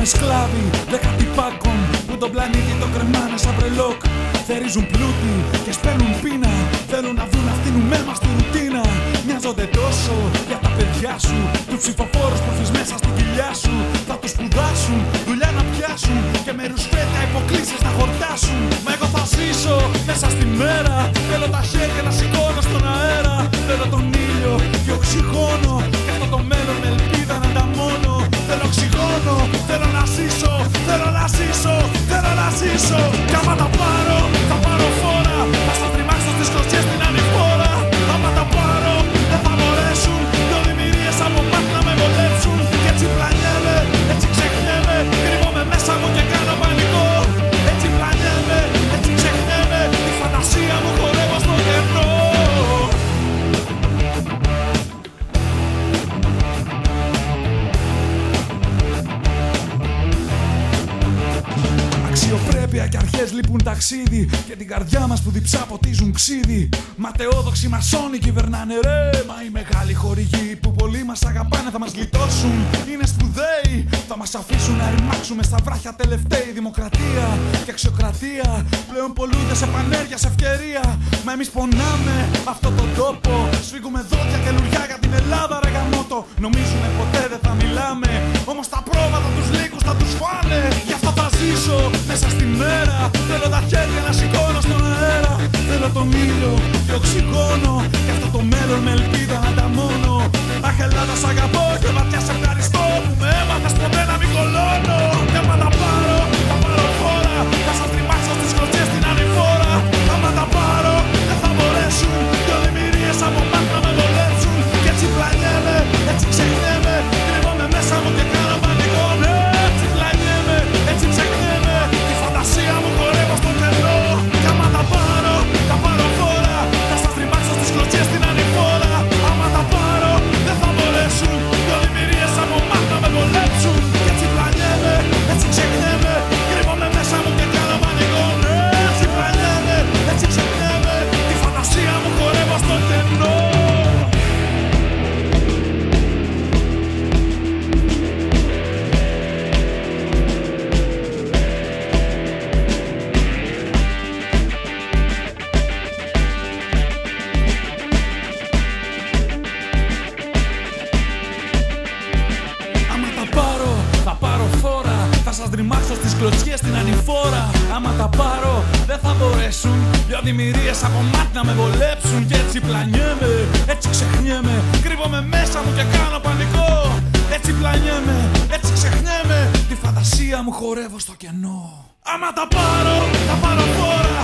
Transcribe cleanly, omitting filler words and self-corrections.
γίνομαι σκλάβοι δεκατυπάκων που τον πλανήτη το κρεμάνε σαν βρελόκ. Θερίζουν πλούτη και σπέρνουν πείνα. Θέλουν να δουν αυτήν ουμέν στη ρουτίνα. Μοιάζονται τόσο για τα παιδιά σου, του ψηφοφόρους που έχεις μέσα στην κοιλιά σου. Θα τους σπουδάσουν, δουλειά να πιάσουν και με ρουσφέτια υποκλήσεις να χορτάσουν. Μα εγώ θα ζήσω μέσα στη μέρα. Θέλω τα χέρια να σηκώνω στον αέρα. Θέλω τον ήλιο και οξυγόνο και αυτό το μέλλον με ελπίδα να ανταμώνω. Θέλω οξυγόνο, θέλω να ζήσω, θέλω να ζήσω, θέλω να ζήσω. Κι άμα τα πάρω, θα πάρω φόρα. Θα στα τριμάξω στις κλωτσιές στην ανηφόρα. Άμα τα πάρω, δεν θα μπορέσουν δυο δημιουργίες από μάτ να με βολέψουν. Κι έτσι πλανιέμαι, έτσι ξεχνιέμαι. Κρύβομαι μέσα μου και κάνω πανικό. Έτσι πλανιέμαι, έτσι ξεχνιέμαι. Τη φαντασία μου χορεύω στο κενό. Αξιοπρέπεια και αρχές λείπουν ταξίδι και την καρδιά μας που διψά ποτίζουν ξύδι. Ματαιόδοξοι μασόνοι κυβερνάνε ρε. Μα οι μεγάλοι χορηγοί που πολλοί μας αγαπάνε θα μας γλιτώσουν. Είναι σπουδαίοι, θα μας αφήσουν να ρημάξουμε στα βράχια τελευταίοι. Δημοκρατία και αξιοκρατία πλέον πολλούνται σε πανέργεια, σε ευκαιρία. Μα εμείς πονάμε αυτόν τον τόπο. Σφίγγουμε δόντια και λουριά για την Ελλάδα ρε γαμώτο. Νομίζουνε ποτέ δεν θα μιλάμε, όμως τα πρόβατα τους λύκους θα τους φάνε. Γι' αυτό θα ζήσω μέσα στη μέρα. Θέλω τα χέρια να σηκώνω στον αέρα. Θέλω τον ήλιο και οξυγόνο και αυτό το μέλλον με ελπίδα να ανταμώνω. Αχ Ελλάδα σ' αγαπώ και βαθιά σε ευχαριστώ που με έμαθες ποτέ να μην κολώνω. Κι άμα τα πάρω, θα πάρω φόρα. Θα σας τριμάξω στις κλωτσιές στην ανηφόρα. Άμα τα πάρω, δεν θα μπορέσουν δυο δημιουργίες από μάτ να με βολέψουν. Κι έτσι πλανιέμαι, έτσι ξεχνιέμαι. Κρύβομαι μέσα μου και κάνω πανικό. Ναι, έτσι πλανιέμαι, έτσι ξεχνιέμαι. Τη φαντασία μου χορεύω στο κενό. Κι άμα τα πάρω, θα πάρω φόρα. Θα σας τριμάξω στις κλωτσιές στην ανηφόρα. Άμα τα πάρω, δεν θα μπορέσουν δυο δημιουργίες από μάτ να με βολέψουν. Κι έτσι πλανιέμαι, έτσι ξεχνιέμαι. Κρύβομαι μέσα μου και κάνω πανικό. Ναι, έτσι πλανιέμαι, έτσι ξεχνιέμαι. Τη φαντασία μου χορεύω στο κενό. Θα σας τριμάξω στις κλωτσιές στην ανηφόρα. Άμα τα πάρω, δεν θα μπορέσουν δυο δημιουργίες από μάτ να με βολέψουν. Κι έτσι πλανιέμαι, έτσι ξεχνιέμαι. Κρύβομαι μέσα μου και κάνω πανικό. Έτσι πλανιέμαι, έτσι ξεχνιέμαι. Τη φαντασία μου χορεύω στο κενό. Άμα τα πάρω, θα πάρω φόρα.